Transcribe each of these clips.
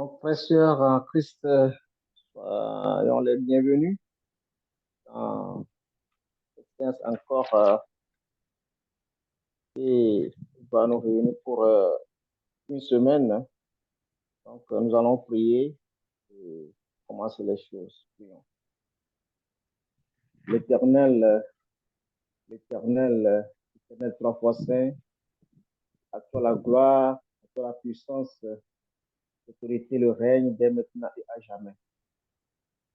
Donc, frères et sœurs en Christ, soyons les bienvenus dans cette séance encore qui va nous réunir pour une semaine. Donc, nous allons prier et commencer les choses. Prions. L'éternel, trois fois saint, à toi la gloire, à toi la puissance, l'autorité, le règne dès maintenant et à jamais.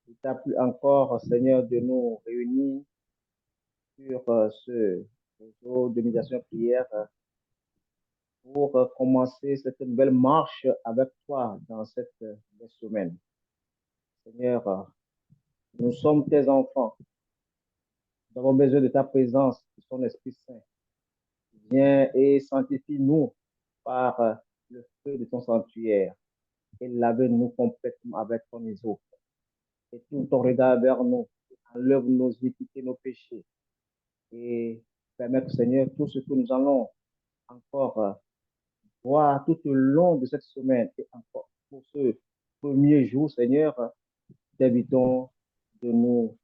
Il t'a plu encore, Seigneur, de nous réunir sur ce réseau de médiation prière pour commencer cette nouvelle marche avec toi dans cette semaine. Seigneur, nous sommes tes enfants. Nous avons besoin de ta présence, de ton Esprit Saint. Viens et sanctifie-nous par le feu de ton sanctuaire et lave-nous complètement avec ton hysope. Et tout ton regard vers nous, enlève nos iniquités, nos péchés et permettre, Seigneur, tout ce que nous allons encore voir tout au long de cette semaine et encore pour ce premier jour, Seigneur, t'invitons de nous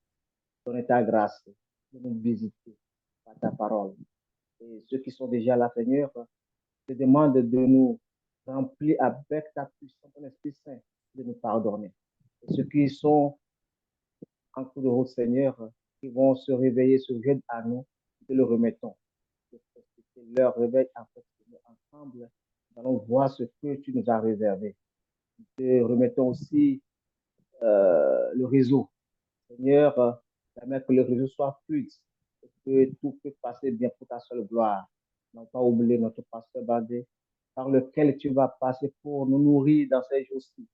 donner ta grâce, de nous visiter par ta parole. Et ceux qui sont déjà là, Seigneur, te demandent de nous remplir avec ta puissance, ton Esprit Saint, de nous pardonner. Et ceux qui sont en cours de route, Seigneur, qui vont se réveiller, se joindre à nous, te le remettons. Que leur réveil, en fait, ensemble, nous allons voir ce que tu nous as réservé. Nous te remettons aussi le réseau. Seigneur, permets que le réseau soit fluide et que tout peut passer bien pour ta seule gloire. Ne pas oublier notre pasteur Bandé, par lequel tu vas passer pour nous nourrir dans ces jours-ci.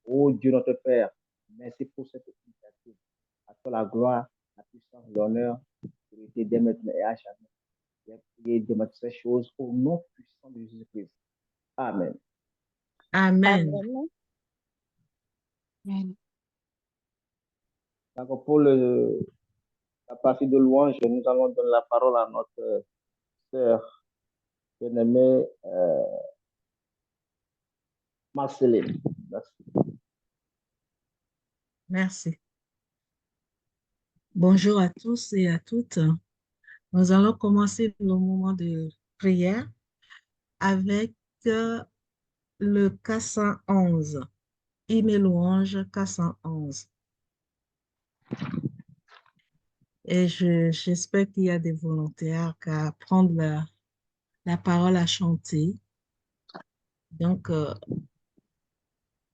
Oh Dieu notre Père, merci pour cette initiative. À toi la gloire, la puissance, l'honneur, l'autorité dès maintenant et à jamais. J'ai prié de mettre ces choses au nom puissant de Jésus-Christ. Amen. Amen. Amen. D'accord, pour la partie de louange, nous allons donner la parole à notre sœur bien-aimée Marceline. Merci. Merci. Bonjour à tous et à toutes. Nous allons commencer le moment de prière avec le K111. Hymne et louange K111. Et j'espère qu'il y a des volontaires qui prendre la parole à chanter. Donc,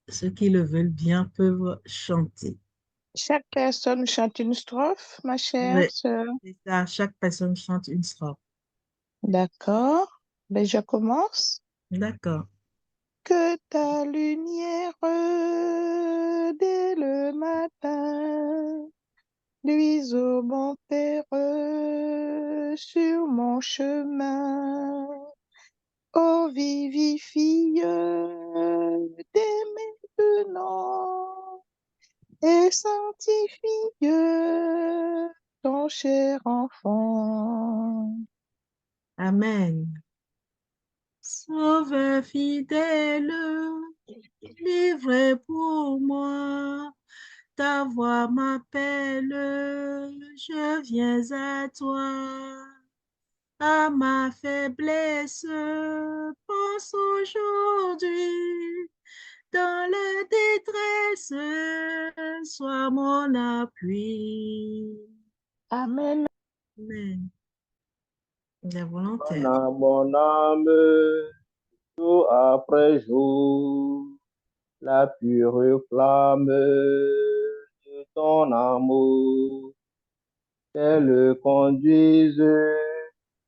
ceux qui le veulent bien peuvent chanter. Chaque personne chante une strophe, ma chère Oui, sœur. c'est ça, chaque personne chante une strophe. D'accord. Ben, je commence. D'accord. Que ta lumière dès le matin luise au bon Père sur mon chemin. Oh, vivifie dès maintenant et sanctifie ton cher enfant. Amen. Sauveur fidèle, livré pour moi, ta voix m'appelle, je viens à toi. À ma faiblesse, pense aujourd'hui, dans la détresse, sois mon appui. Amen. Amen. Les volontaires. Mon âme, jour après jour, la pure flamme de ton amour, qu'elle conduise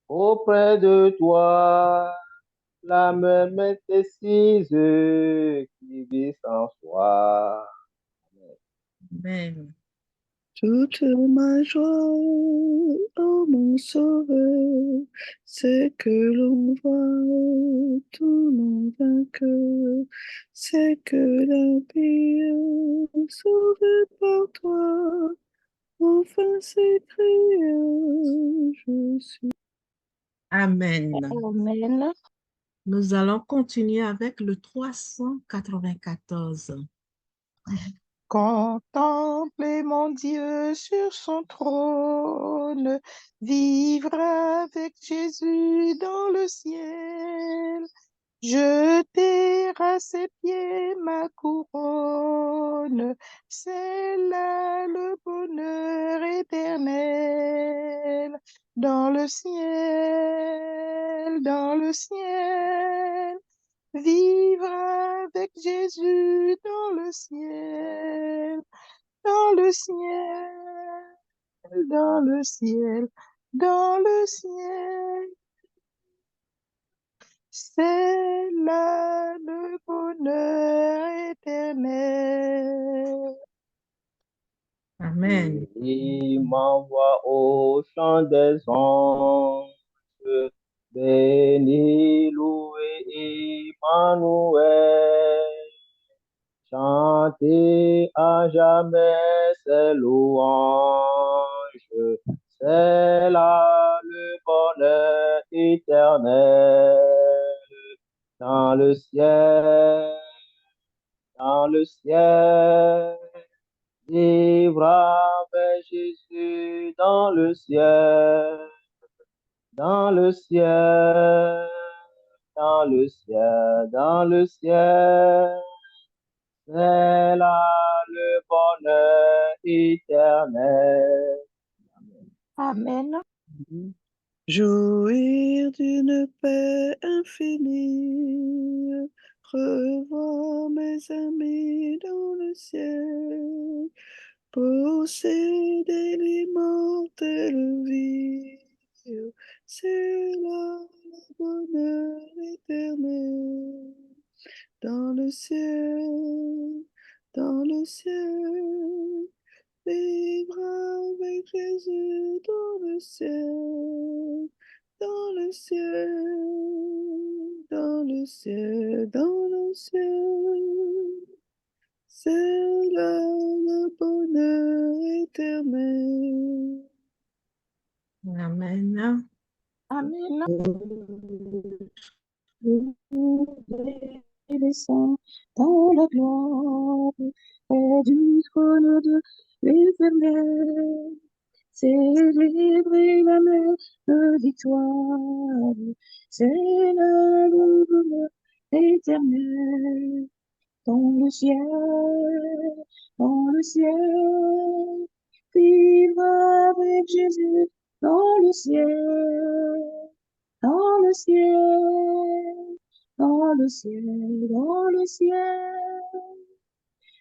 auprès de toi, la même indécise qui vit sans soi. Amen. Toute ma joie, oh mon sauveur, c'est que l'on voit ton nom vainqueur, c'est que la vie sauvée par toi, enfin s'écrie, je suis. Amen. Amen. Nous allons continuer avec le 394. Contemplez mon Dieu sur son trône, vivre avec Jésus dans le ciel. Jeter à ses pieds ma couronne, c'est là le bonheur éternel. Dans le ciel, dans le ciel, vivre avec Jésus dans le ciel, dans le ciel, dans le ciel, dans le ciel. C'est là le bonheur éternel. Amen. Il m'envoie au chant des anges, béni, loué Emmanuel. Chantez à jamais ses louanges, c'est là le bonheur éternel. Dans le ciel, dans le ciel, vivre avec Jésus dans le ciel, dans le ciel, dans le ciel, dans le ciel. C'est là le bonheur éternel. Amen. Jouir d'une paix infinie, revoir mes amis dans le ciel, posséder l'immortelle vie, c'est là le bonheur éternel. Dans le ciel, dans le ciel, vivre avec Jésus dans le ciel, dans le ciel, dans le ciel, dans le ciel. C'est là le bonheur éternel. Amen. Amen. Et descend dans la gloire et du trône de l'Éternel. Célébrer la mer de victoire, c'est là le bonheur éternel. Dans le ciel, vivre avec Jésus dans le ciel, dans le ciel, dans le ciel, dans le ciel.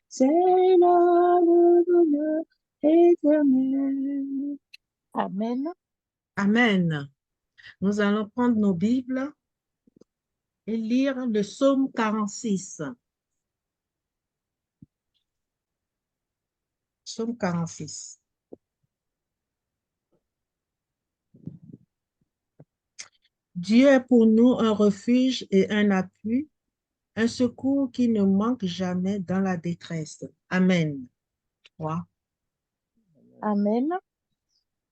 C'est là le bonheur éternel. Amen. Amen. Nous allons prendre nos Bibles et lire le psaume 46. Psaume 46. Dieu est pour nous un refuge et un appui, un secours qui ne manque jamais dans la détresse. Amen. Wow. Amen.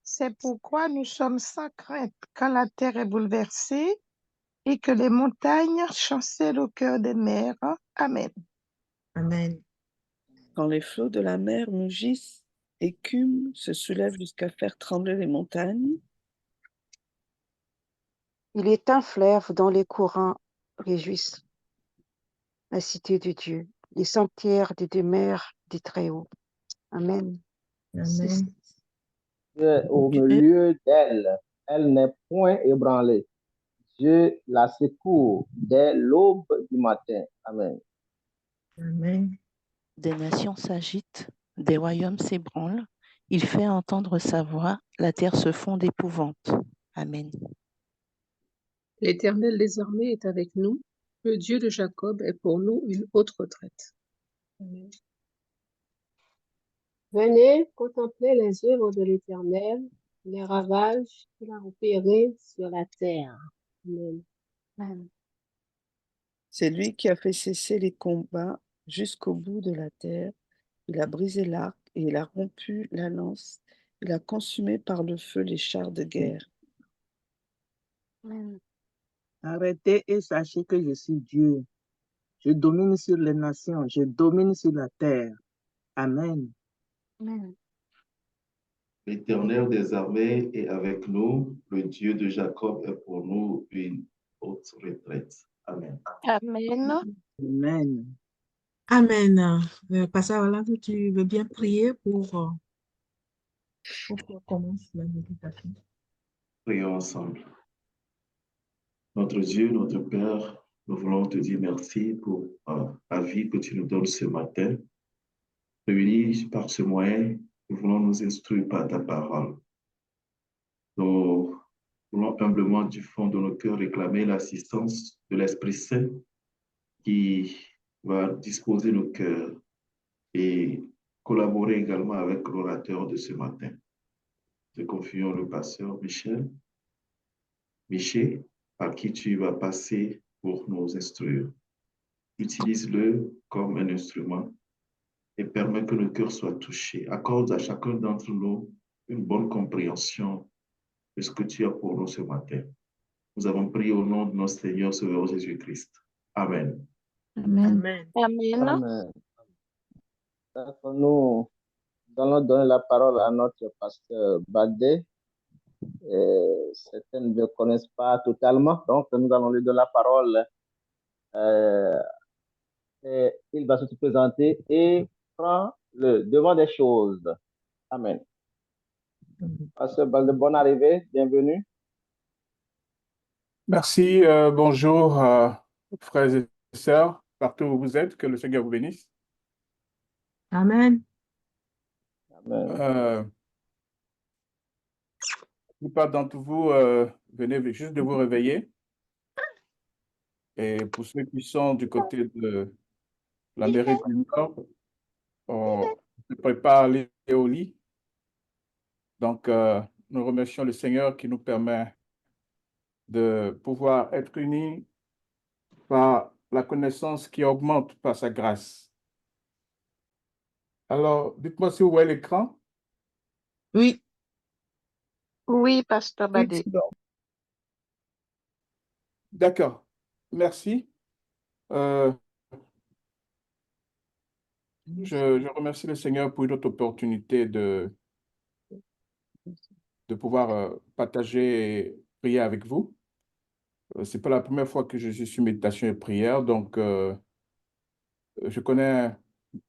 C'est pourquoi nous sommes sans crainte quand la terre est bouleversée et que les montagnes chancellent au cœur des mers. Amen. Amen. Quand les flots de la mer mugissent, écument, se soulèvent jusqu'à faire trembler les montagnes. Il est un fleuve dont les courants réjouissent la cité de Dieu, les sanctuaires des demeures du Très-Haut. Amen. Amen. Dieu est au milieu d'elle, elle n'est point ébranlée. Dieu la secourt dès l'aube du matin. Amen. Amen. Des nations s'agitent, des royaumes s'ébranlent. Il fait entendre sa voix, la terre se fond d'épouvante. Amen. L'Éternel désormais est avec nous. Le Dieu de Jacob est pour nous une haute retraite. Amen. Venez contempler les œuvres de l'Éternel, les ravages qu'il a opérés sur la terre. Amen. Amen. C'est lui qui a fait cesser les combats jusqu'au bout de la terre. Il a brisé l'arc et il a rompu la lance. Il a consumé par le feu les chars de guerre. Amen. Arrêtez et sachez que je suis Dieu. Je domine sur les nations, je domine sur la terre. Amen. Amen. L'Éternel des armées est avec nous, le Dieu de Jacob est pour nous une haute retraite. Amen. Amen. Amen. Amen. Pasteur Orlando, tu veux bien prier pour qu'on commence la méditation? Prions ensemble. Notre Dieu, notre Père, nous voulons te dire merci pour la vie que tu nous donnes ce matin. Réunis par ce moyen, nous voulons nous instruire par ta parole. Nous voulons humblement du fond de nos cœurs réclamer l'assistance de l'Esprit Saint qui va disposer nos cœurs et collaborer également avec l'orateur de ce matin. Te confions le pasteur Miché, à qui tu vas passer pour nous instruire. Utilise-le comme un instrument et permets que nos cœurs soient touchés. Accorde à chacun d'entre nous une bonne compréhension de ce que tu as pour nous ce matin. Nous avons prié au nom de notre Seigneur Sauveur Jésus-Christ. Amen. Amen. Amen. Amen. D'accord, nous allons donner la parole à notre pasteur Baldé. Certains ne le connaissent pas totalement, donc nous allons lui donner la parole. Et il va se présenter et prend le devant des choses. Amen. Pasteur Baldé, bonne arrivée, bienvenue. Merci, bonjour frères et sœurs, partout où vous êtes, que le Seigneur vous bénisse. Amen. Amen. La plupart d'entre vous venez juste de vous réveiller. Et pour ceux qui sont du côté de l'Amérique du Nord, on se prépare à aller au lit. Donc, nous remercions le Seigneur qui nous permet de pouvoir être unis par la connaissance qui augmente par sa grâce. Alors, dites-moi si vous voyez l'écran. Oui. Oui, pasteur Badé. D'accord. Merci. Je remercie le Seigneur pour une autre opportunité de pouvoir partager et prier avec vous. Ce n'est pas la première fois que je suis sur méditation et prière, donc je connais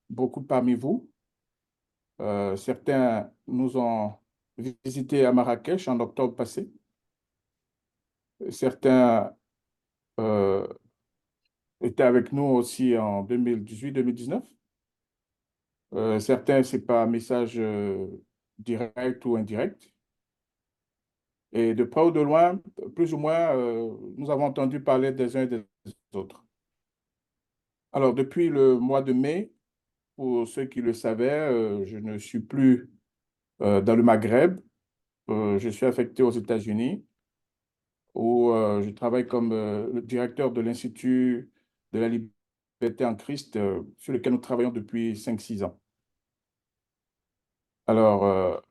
beaucoup parmi vous. Certains nous ont visités à Marrakech en octobre passé. Certains étaient avec nous aussi en 2018-2019. Certains, c'est par message direct ou indirect. Et de près ou de loin, plus ou moins, nous avons entendu parler des uns et des autres. Alors, depuis le mois de mai, pour ceux qui le savaient, je ne suis plus dans le Maghreb. Je suis affecté aux États-Unis, où je travaille comme le directeur de l'Institut de la liberté en Christ, sur lequel nous travaillons depuis 5-6 ans. Alors,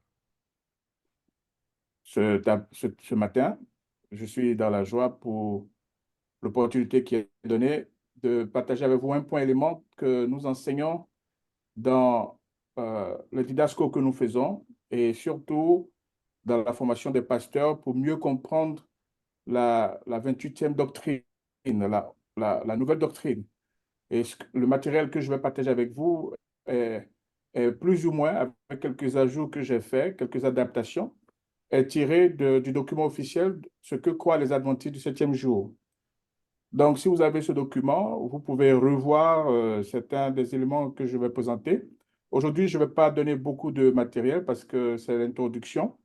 ce matin, je suis dans la joie pour l'opportunité qui est donnée de partager avec vous un point élément que nous enseignons dans le didasco que nous faisons et surtout dans la formation des pasteurs pour mieux comprendre la 28e doctrine, la nouvelle doctrine. Et le matériel que je vais partager avec vous est plus ou moins, avec quelques ajouts que j'ai faits, quelques adaptations, est tiré du document officiel Ce que croient les adventistes du 7e jour. Donc, si vous avez ce document, vous pouvez revoir certains des éléments que je vais présenter. Aujourd'hui, je ne vais pas donner beaucoup de matériel parce que c'est l'introduction.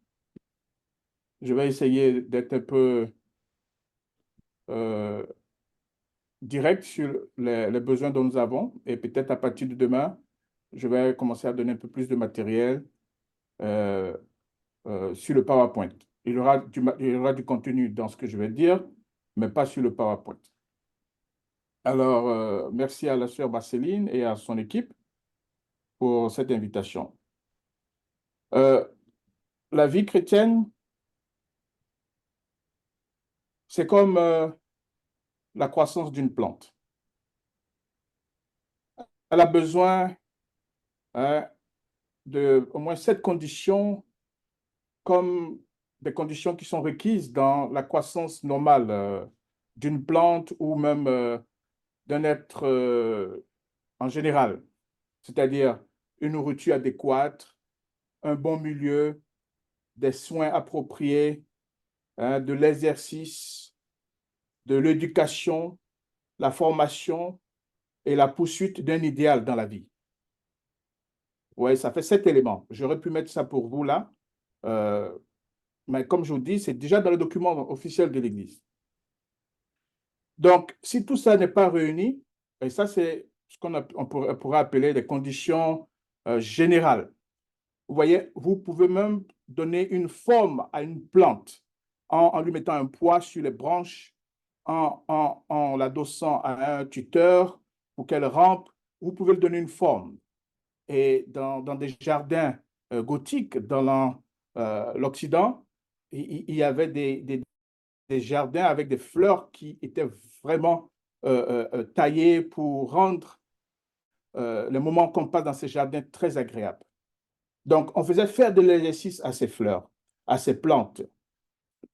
Je vais essayer d'être un peu direct sur les besoins dont nous avons et peut-être à partir de demain, je vais commencer à donner un peu plus de matériel sur le PowerPoint. Il y aura du contenu dans ce que je vais dire, mais pas sur le PowerPoint. Alors, merci à la sœur Marceline et à son équipe pour cette invitation. La vie chrétienne, c'est comme la croissance d'une plante. Elle a besoin de au moins 7 conditions comme des conditions qui sont requises dans la croissance normale d'une plante ou même d'un être en général, c'est-à-dire une nourriture adéquate, un bon milieu, des soins appropriés, de l'exercice, de l'éducation, la formation et la poursuite d'un idéal dans la vie. Oui, ça fait 7 éléments. J'aurais pu mettre ça pour vous là, mais comme je vous dis, c'est déjà dans le document officiel de l'Église. Donc, si tout ça n'est pas réuni, et ça c'est ce qu'on pourrait appeler des conditions générales. Vous voyez, vous pouvez même donner une forme à une plante en lui mettant un poids sur les branches, en l'adossant à un tuteur pour qu'elle rampe. Vous pouvez lui donner une forme. Et dans des jardins gothiques dans l'Occident, il y avait des jardins avec des fleurs qui étaient vraiment taillées pour rendre les moments qu'on passe dans ces jardins très agréables. Donc, on faisait faire de l'exercice à ces fleurs, à ces plantes.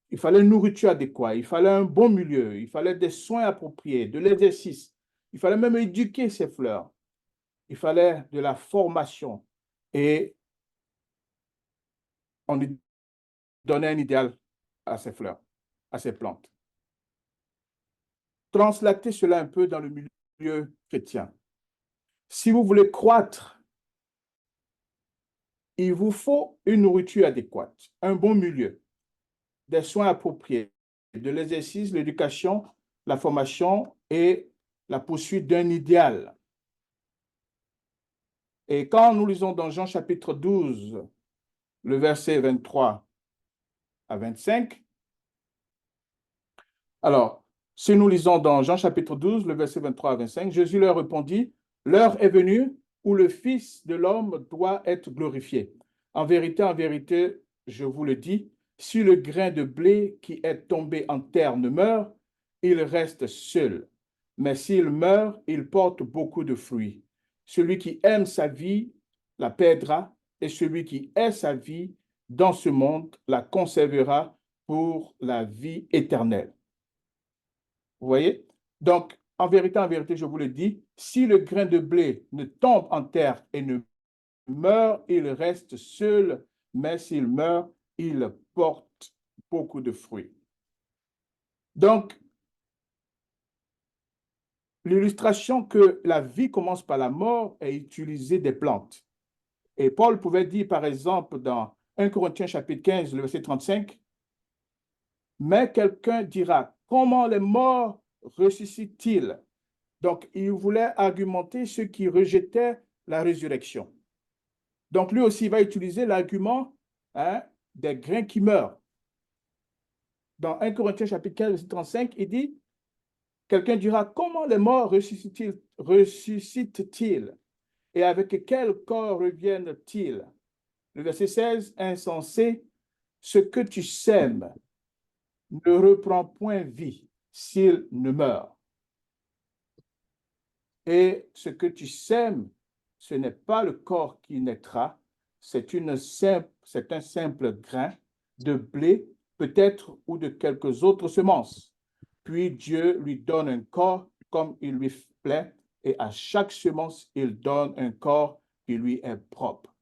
Il fallait une nourriture adéquate, il fallait un bon milieu, il fallait des soins appropriés, de l'exercice. Il fallait même éduquer ces fleurs. Il fallait de la formation. Et on lui donnait un idéal à ces fleurs, à ces plantes. Translatez cela un peu dans le milieu chrétien. Si vous voulez croître, il vous faut une nourriture adéquate, un bon milieu, des soins appropriés, de l'exercice, l'éducation, la formation et la poursuite d'un idéal. Et quand nous lisons dans Jean chapitre 12, le verset 23 à 25, alors, si nous lisons dans Jean chapitre 12, le verset 23 à 25, Jésus leur répondit, « L'heure est venue où le Fils de l'homme doit être glorifié. En vérité, je vous le dis, si le grain de blé qui est tombé en terre ne meurt, il reste seul. Mais s'il meurt, il porte beaucoup de fruits. Celui qui aime sa vie la perdra, et celui qui hait sa vie dans ce monde la conservera pour la vie éternelle. » Vous voyez? Donc, en vérité, je vous le dis, si le grain de blé ne tombe en terre et ne meurt, il reste seul, mais s'il meurt, il porte beaucoup de fruits. Donc, l'illustration que la vie commence par la mort est utilisée des plantes. Et Paul pouvait dire, par exemple, dans 1 Corinthiens chapitre 15, le verset 35, « Mais quelqu'un dira, comment les morts ressuscitent-ils » Donc, il voulait argumenter ceux qui rejetaient la résurrection. Donc, lui aussi, il va utiliser l'argument des grains qui meurent. Dans 1 Corinthiens chapitre 15, verset 35, il dit, quelqu'un dira, comment les morts ressuscitent-ils? Et avec quel corps reviennent-ils? Le verset 16, insensé, ce que tu sèmes ne reprend point vie s'il ne meurt. Et ce que tu sèmes, ce n'est pas le corps qui naîtra, c'est un simple grain de blé, peut-être, ou de quelques autres semences. Puis Dieu lui donne un corps comme il lui plaît, et à chaque semence, il donne un corps qui lui est propre.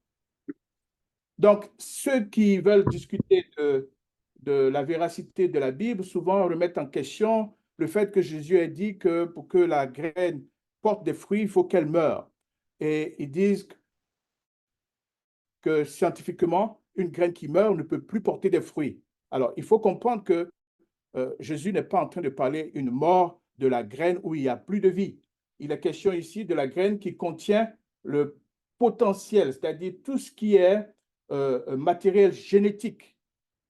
Donc, ceux qui veulent discuter de la véracité de la Bible, souvent remettent en question le fait que Jésus ait dit que pour que la graine porte des fruits, il faut qu'elle meure. Et ils disent que scientifiquement, une graine qui meurt ne peut plus porter des fruits. Alors, il faut comprendre que Jésus n'est pas en train de parler une mort de la graine où il n'y a plus de vie. Il est question ici de la graine qui contient le potentiel, c'est-à-dire tout ce qui est matériel génétique,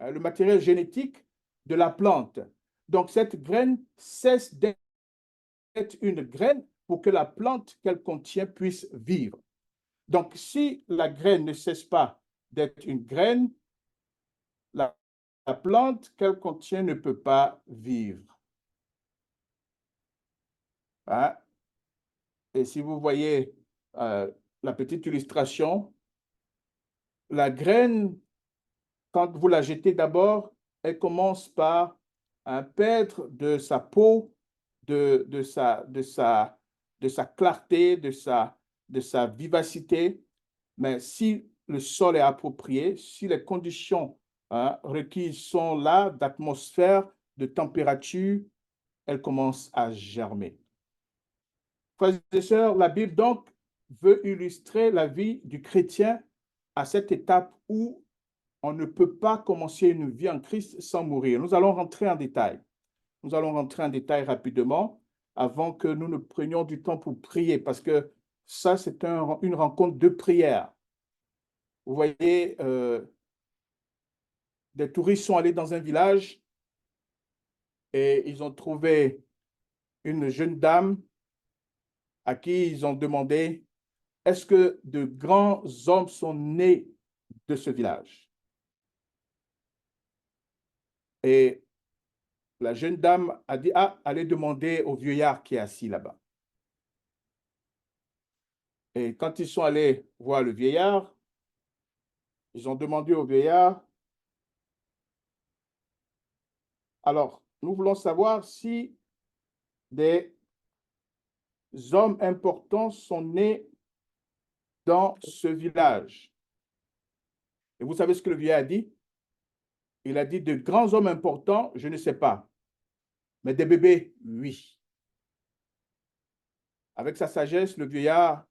le matériel génétique de la plante. Donc, cette graine cesse d'être une graine pour que la plante qu'elle contient puisse vivre. Donc, si la graine ne cesse pas d'être une graine, la plante qu'elle contient ne peut pas vivre. Hein? Et si vous voyez la petite illustration, la graine, quand vous la jetez d'abord, elle commence par perdre de sa peau, de sa clarté, de sa vivacité. Mais si le sol est approprié, si les conditions requises sont là, d'atmosphère, de température, elle commence à germer. Frères et sœurs, la Bible donc veut illustrer la vie du chrétien à cette étape où on ne peut pas commencer une vie en Christ sans mourir. Nous allons rentrer en détail. Nous allons rentrer en détail rapidement avant que nous ne prenions du temps pour prier, parce que ça, c'est une rencontre de prière. Vous voyez, des touristes sont allés dans un village et ils ont trouvé une jeune dame à qui ils ont demandé, est-ce que de grands hommes sont nés de ce village? Et la jeune dame a dit, ah, allez demander au vieillard qui est assis là-bas. Et quand ils sont allés voir le vieillard, ils ont demandé au vieillard, alors, nous voulons savoir si des hommes importants sont nés dans ce village. Et vous savez ce que le vieillard a dit? Il a dit, de grands hommes importants, je ne sais pas. Mais des bébés, oui. Avec sa sagesse, le vieillard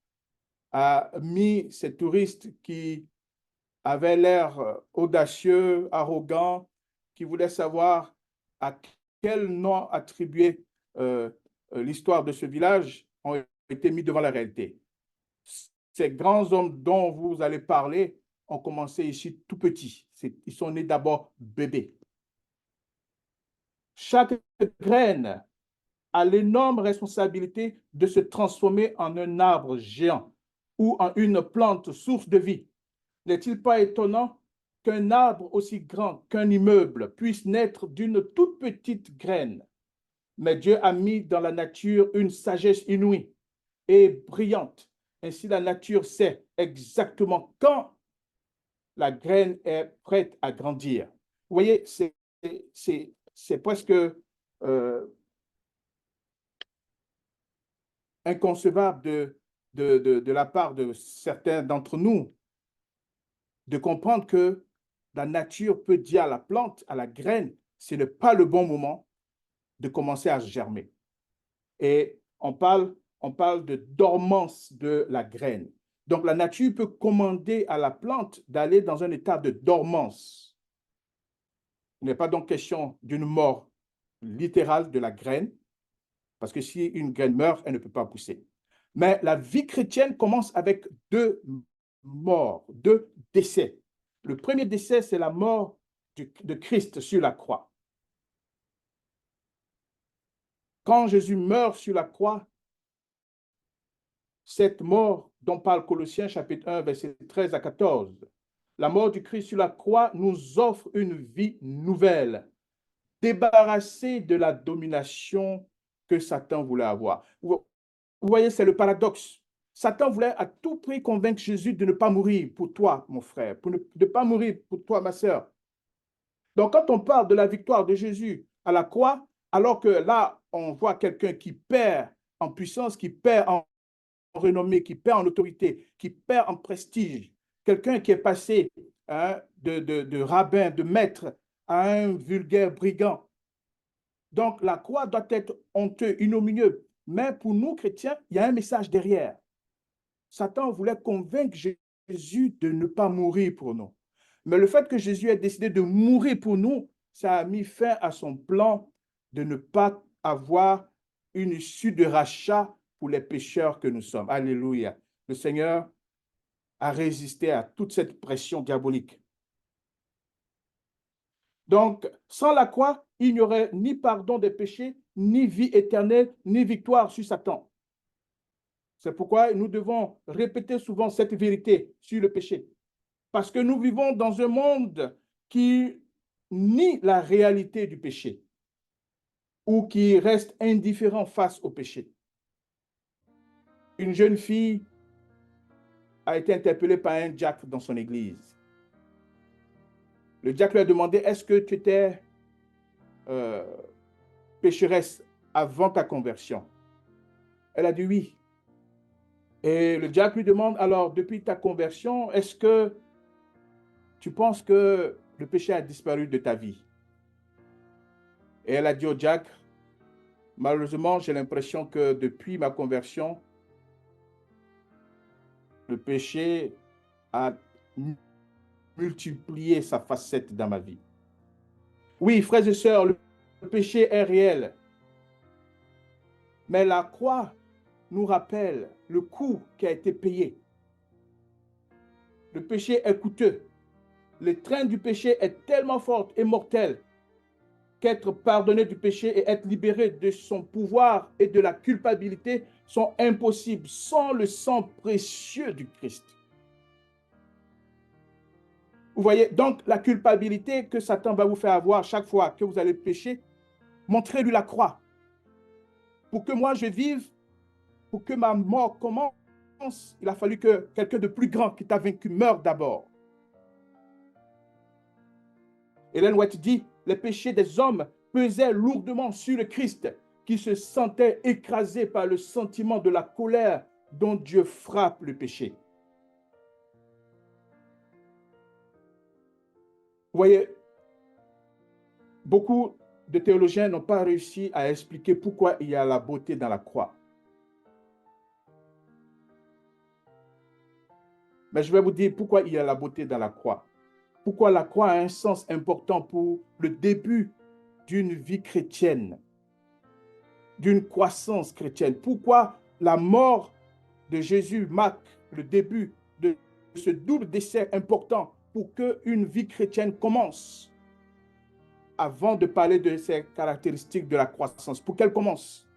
a mis ces touristes qui avaient l'air audacieux, arrogants, qui voulaient savoir à quel nom attribuer l'histoire de ce village, ont été mis devant la réalité. Ces grands hommes dont vous allez parler ont commencé ici tout petits. Ils sont nés d'abord bébés. Chaque graine a l'énorme responsabilité de se transformer en un arbre géant ou en une plante source de vie. N'est-il pas étonnant qu'un arbre aussi grand qu'un immeuble puisse naître d'une toute petite graine? Mais Dieu a mis dans la nature une sagesse inouïe et brillante. Ainsi, la nature sait exactement quand la graine est prête à grandir. Vous voyez, c'est presque inconcevable de la part de certains d'entre nous de comprendre que la nature peut dire à la plante, à la graine, ce n'est pas le bon moment de commencer à germer. Et on parle de dormance de la graine. Donc, la nature peut commander à la plante d'aller dans un état de dormance. Il n'est pas donc question d'une mort littérale de la graine, parce que si une graine meurt, elle ne peut pas pousser. Mais la vie chrétienne commence avec deux morts, deux décès. Le premier décès, c'est la mort de Christ sur la croix. Quand Jésus meurt sur la croix, cette mort dont parle Colossiens chapitre 1, versets 13 à 14, la mort du Christ sur la croix nous offre une vie nouvelle, débarrassée de la domination que Satan voulait avoir. Vous voyez, c'est le paradoxe. Satan voulait à tout prix convaincre Jésus de ne pas mourir pour toi, mon frère, de ne pas mourir pour toi, ma sœur. Donc, quand on parle de la victoire de Jésus à la croix, alors que là, on voit quelqu'un qui perd en puissance, qui perd en renommée, qui perd en autorité, qui perd en prestige, quelqu'un qui est passé de rabbin, de maître, à un vulgaire brigand. Donc, la croix doit être honteux, ignominieux. Mais pour nous, chrétiens, il y a un message derrière. Satan voulait convaincre Jésus de ne pas mourir pour nous. Mais le fait que Jésus ait décidé de mourir pour nous, ça a mis fin à son plan de ne pas avoir une issue de rachat pour les pécheurs que nous sommes. Alléluia. Le Seigneur a résisté à toute cette pression diabolique. Donc, sans la croix, il n'y aurait ni pardon des péchés, ni vie éternelle, ni victoire sur Satan. C'est pourquoi nous devons répéter souvent cette vérité sur le péché. Parce que nous vivons dans un monde qui nie la réalité du péché ou qui reste indifférent face au péché. une jeune fille a été interpellée par un diacre dans son église. Le diacre lui a demandé, est-ce que tu étais pécheresse avant ta conversion? Elle a dit oui. Et le diacre lui demande, alors, depuis ta conversion, est-ce que tu penses que le péché a disparu de ta vie? Et elle a dit au diacre, malheureusement, j'ai l'impression que depuis ma conversion, le péché a multiplié sa facette dans ma vie. Oui, frères et sœurs, le péché est réel. Mais la croix nous rappelle le coût qui a été payé. Le péché est coûteux. Le train du péché est tellement fort et mortel qu'être pardonné du péché et être libéré de son pouvoir et de la culpabilité sont impossibles sans le sang précieux du Christ. Vous voyez, donc la culpabilité que Satan va vous faire avoir chaque fois que vous allez pécher, montrez-lui la croix. Pour que moi je vive, pour que ma mort commence, il a fallu que quelqu'un de plus grand qui t'a vaincu meure d'abord. Ellen White dit, les péchés des hommes pesaient lourdement sur le Christ, qui se sentait écrasé par le sentiment de la colère dont Dieu frappe le péché. Vous voyez, beaucoup de théologiens n'ont pas réussi à expliquer pourquoi il y a la beauté dans la croix. Mais je vais vous dire pourquoi il y a la beauté dans la croix. Pourquoi la croix a un sens important pour le début d'une vie chrétienne, d'une croissance chrétienne. Pourquoi la mort de Jésus marque le début de ce double décès important pour qu'une vie chrétienne commence. Avant de parler de ces caractéristiques de la croissance, pour qu'elle commence.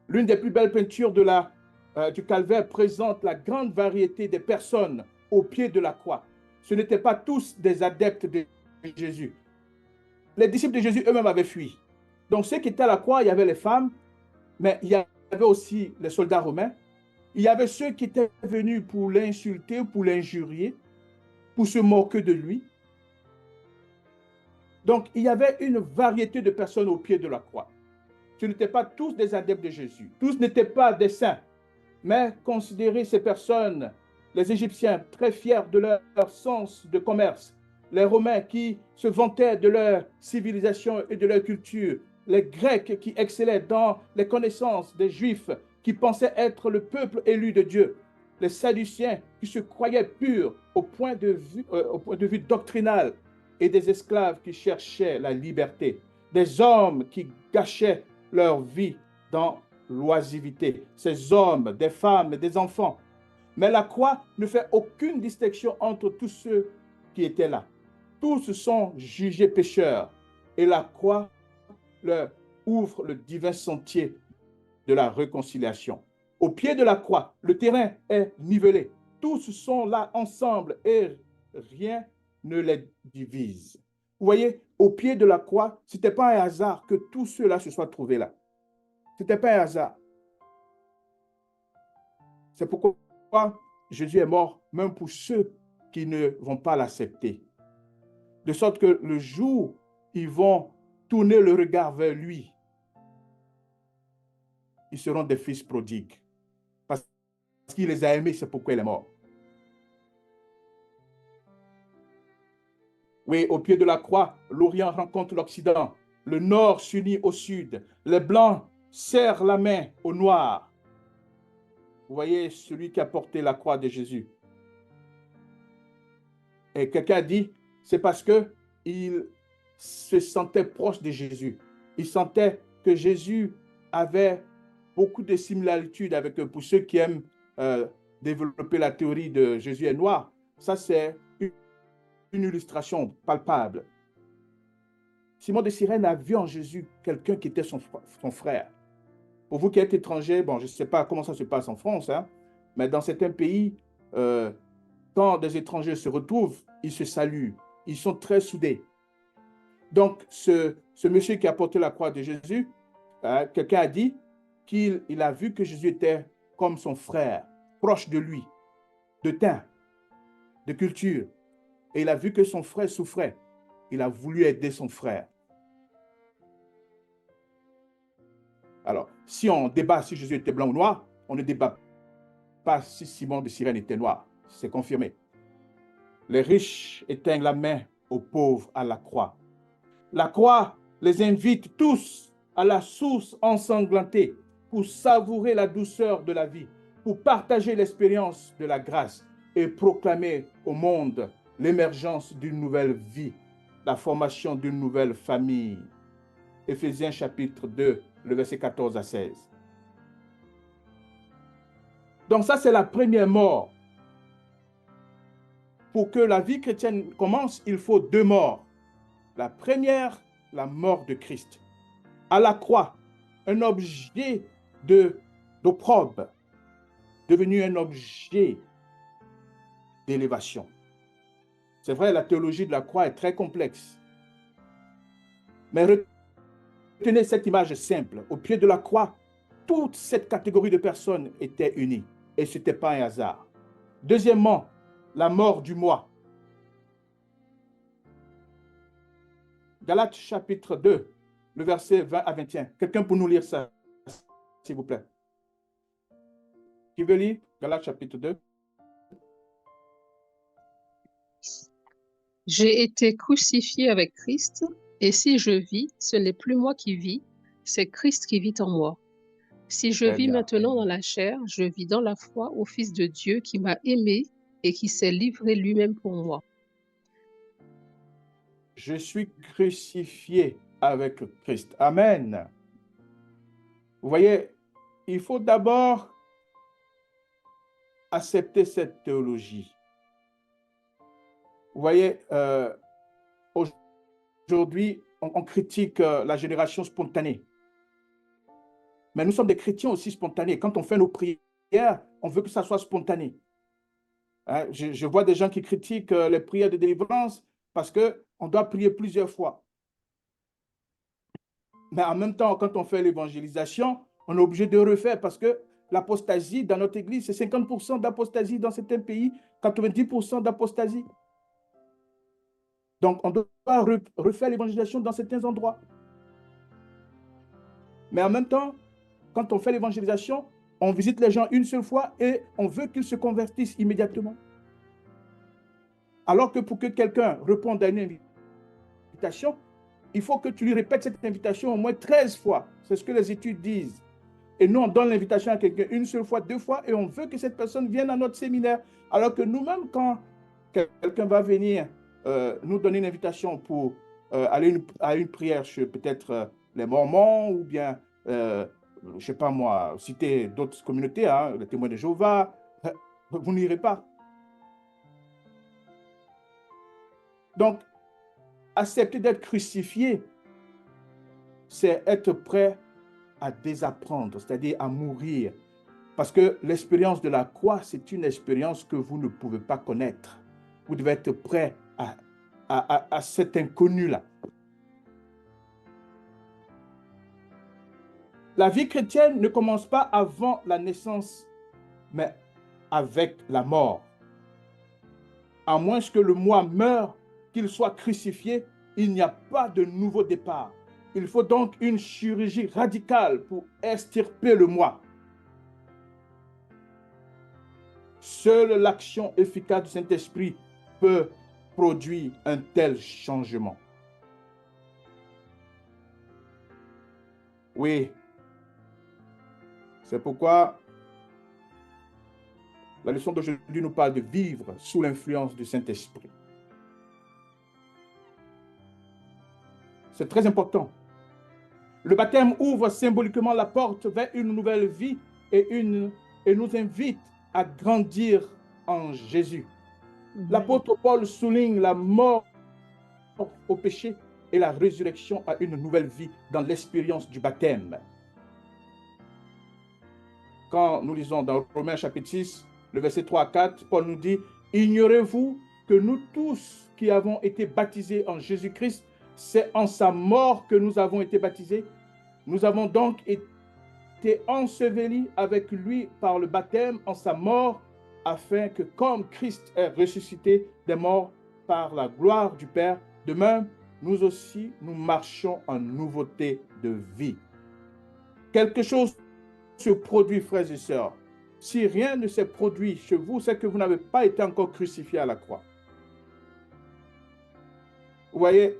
L'une des plus belles peintures du calvaire présente la grande variété des personnes au pied de la croix. Ce n'étaient pas tous des adeptes de Jésus. Les disciples de Jésus eux-mêmes avaient fui. Donc ceux qui étaient à la croix, il y avait les femmes, mais il y avait aussi les soldats romains. Il y avait ceux qui étaient venus pour l'insulter, pour l'injurier, pour se moquer de lui. Donc il y avait une variété de personnes au pied de la croix. Ce n'étaient pas tous des adeptes de Jésus. Tous n'étaient pas des saints. Mais considérez ces personnes, les Égyptiens très fiers de leur sens de commerce, les Romains qui se vantaient de leur civilisation et de leur culture, les Grecs qui excellaient dans les connaissances des Juifs qui pensaient être le peuple élu de Dieu, les Sadduciens qui se croyaient purs au point de vue doctrinal et des esclaves qui cherchaient la liberté, des hommes qui gâchaient leur vie dans l'oisiveté, ces hommes, des femmes, des enfants. Mais la croix ne fait aucune distinction entre tous ceux qui étaient là. Tous sont jugés pécheurs et la croix leur ouvre le divin sentier de la réconciliation. Au pied de la croix, le terrain est nivelé. Tous sont là ensemble et rien ne les divise. Vous voyez, au pied de la croix, ce n'était pas un hasard que tous ceux-là se soient trouvés là. Ce n'était pas un hasard. C'est pourquoi Jésus est mort, même pour ceux qui ne vont pas l'accepter. De sorte que le jour, ils vont tourner le regard vers lui. Ils seront des fils prodigues. Parce qu'il les a aimés, c'est pourquoi il est mort. Oui, au pied de la croix, l'Orient rencontre l'Occident. Le Nord s'unit au Sud. Les Blancs serrent la main aux Noirs. Vous voyez celui qui a porté la croix de Jésus. Et quelqu'un a dit, c'est parce qu'il se sentait proche de Jésus. Il sentait que Jésus avait beaucoup de similitudes avec eux. Pour ceux qui aiment développer la théorie de Jésus est noir, ça c'est une illustration palpable. Simon de Cyrène a vu en Jésus quelqu'un qui était son frère. Pour vous qui êtes étrangers, bon, je ne sais pas comment ça se passe en France, hein, mais dans certains pays, quand des étrangers se retrouvent, ils se saluent, ils sont très soudés. Donc, ce monsieur qui a porté la croix de Jésus, quelqu'un a dit, qu'il a vu que Jésus était comme son frère, proche de lui, de teint, de culture. Et il a vu que son frère souffrait. Il a voulu aider son frère. Alors, si on débat si Jésus était blanc ou noir, on ne débat pas si Simon de Cyrène était noir. C'est confirmé. Les riches éteignent la main aux pauvres à la croix. La croix les invite tous à la source ensanglantée pour savourer la douceur de la vie, pour partager l'expérience de la grâce et proclamer au monde l'émergence d'une nouvelle vie, la formation d'une nouvelle famille. Éphésiens chapitre 2, le verset 14 à 16. Donc ça, c'est la première mort. Pour que la vie chrétienne commence, il faut deux morts. La première, la mort de Christ. À la croix, un objet d'opprobre, devenu un objet d'élévation. C'est vrai, la théologie de la croix est très complexe. Mais retenez cette image simple. Au pied de la croix, toute cette catégorie de personnes était unie. Et ce n'était pas un hasard. Deuxièmement, la mort du moi. Galates chapitre 2, le verset 20 à 21. Quelqu'un pour nous lire ça, s'il vous plaît. Qui veut lire Galates chapitre 2? J'ai été crucifié avec Christ, et si je vis, ce n'est plus moi qui vis, c'est Christ qui vit en moi. Si je Très vis bien. maintenant dans la chair, je vis dans la foi au Fils de Dieu qui m'a aimé et qui s'est livré lui-même pour moi. Je suis crucifié avec Christ. Amen. Vous voyez, il faut d'abord accepter cette théologie. Vous voyez, aujourd'hui, on critique la génération spontanée. Mais nous sommes des chrétiens aussi spontanés. Quand on fait nos prières, on veut que ça soit spontané. Hein, je vois des gens qui critiquent les prières de délivrance parce qu'on doit prier plusieurs fois. Mais en même temps, quand on fait l'évangélisation, on est obligé de refaire parce que l'apostasie dans notre église, c'est 50% d'apostasie dans certains pays, 90% d'apostasie. Donc, on doit refaire l'évangélisation dans certains endroits. Mais en même temps, quand on fait l'évangélisation, on visite les gens une seule fois et on veut qu'ils se convertissent immédiatement. Alors que pour que quelqu'un réponde à une invitation, il faut que tu lui répètes cette invitation au moins 13 fois. C'est ce que les études disent. Et nous, on donne l'invitation à quelqu'un une seule fois, deux fois, et on veut que cette personne vienne à notre séminaire. Alors que nous-mêmes, quand quelqu'un va venir nous donner une invitation pour aller à une prière chez peut-être les Mormons ou bien, je ne sais pas moi, citer d'autres communautés, hein, les témoins de Jéhovah, vous n'irez pas. Donc, accepter d'être crucifié, c'est être prêt à désapprendre, c'est-à-dire à mourir. Parce que l'expérience de la croix, c'est une expérience que vous ne pouvez pas connaître. Vous devez être prêt à cet inconnu-là. La vie chrétienne ne commence pas avant la naissance, mais avec la mort. À moins que le moi meure, qu'il soit crucifié, il n'y a pas de nouveau départ. Il faut donc une chirurgie radicale pour extirper le moi. Seule l'action efficace du Saint-Esprit peut produire un tel changement. Oui, c'est pourquoi la leçon d'aujourd'hui nous parle de vivre sous l'influence du Saint-Esprit. C'est très important. Le baptême ouvre symboliquement la porte vers une nouvelle vie et nous invite à grandir en Jésus. L'apôtre Paul souligne la mort au péché et la résurrection à une nouvelle vie dans l'expérience du baptême. Quand nous lisons dans Romains chapitre 6, le verset 3 à 4, Paul nous dit « Ignorez-vous que nous tous qui avons été baptisés en Jésus-Christ, c'est en sa mort que nous avons été baptisés. Nous avons donc été été enseveli avec lui par le baptême en sa mort, afin que comme Christ est ressuscité des morts par la gloire du Père, de même, nous aussi, nous marchons en nouveauté de vie. Quelque chose se produit, frères et sœurs. Si rien ne s'est produit chez vous, c'est que vous n'avez pas été encore crucifié à la croix. Vous voyez,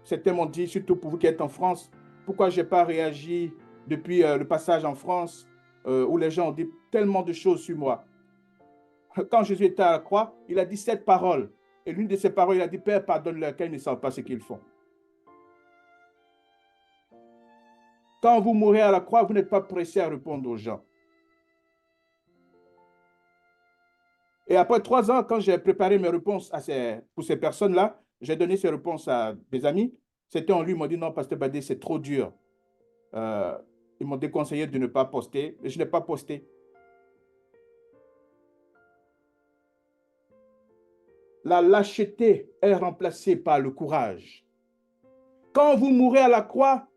certains m'ont dit, surtout pour vous qui êtes en France, pourquoi je n'ai pas réagi depuis le passage en France, où les gens ont dit tellement de choses sur moi. Quand Jésus était à la croix, il a dit 7 paroles. Et l'une de ces paroles, il a dit, Père, pardonne-leur, car ils ne savent pas ce qu'ils font. Quand vous mourrez à la croix, vous n'êtes pas pressé à répondre aux gens. Et après 3 ans, quand j'ai préparé mes réponses pour ces personnes-là, j'ai donné ces réponses à des amis. C'était en lui, ils m'ont dit, non, Pasteur Badé, c'est trop dur. Ils m'ont déconseillé de ne pas poster, et je n'ai pas posté. La lâcheté est remplacée par le courage. Quand vous mourrez à la croix,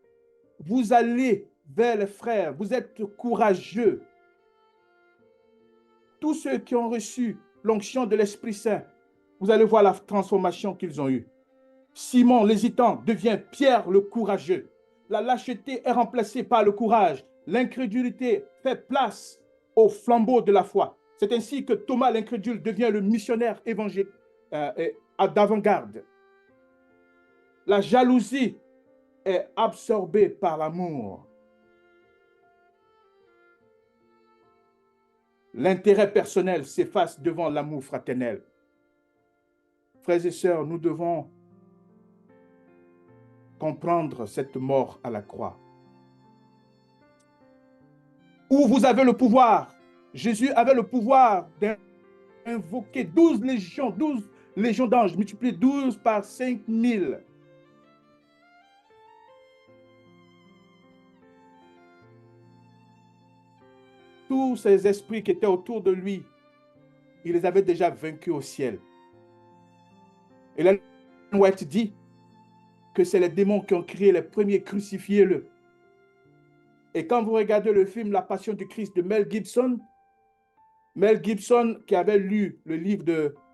vous allez vers les frères, vous êtes courageux. Tous ceux qui ont reçu l'onction de l'Esprit Saint, vous allez voir la transformation qu'ils ont eue. Simon, l'hésitant, devient Pierre, le courageux. La lâcheté est remplacée par le courage. L'incrédulité fait place au flambeau de la foi. C'est ainsi que Thomas, l'incrédule, devient le missionnaire évangélique d'avant-garde. La jalousie est absorbée par l'amour. L'intérêt personnel s'efface devant l'amour fraternel. Frères et sœurs, nous devons comprendre cette mort à la croix. Où vous avez le pouvoir, Jésus avait le pouvoir d'invoquer 12 légions d'anges, multiplié 12 par 5000. Tous ces esprits qui étaient autour de lui, il les avait déjà vaincus au ciel. Et Ellen White dit que c'est les démons qui ont crié les premiers, crucifiez-le. Et quand vous regardez le film La Passion du Christ de Mel Gibson qui avait lu le livre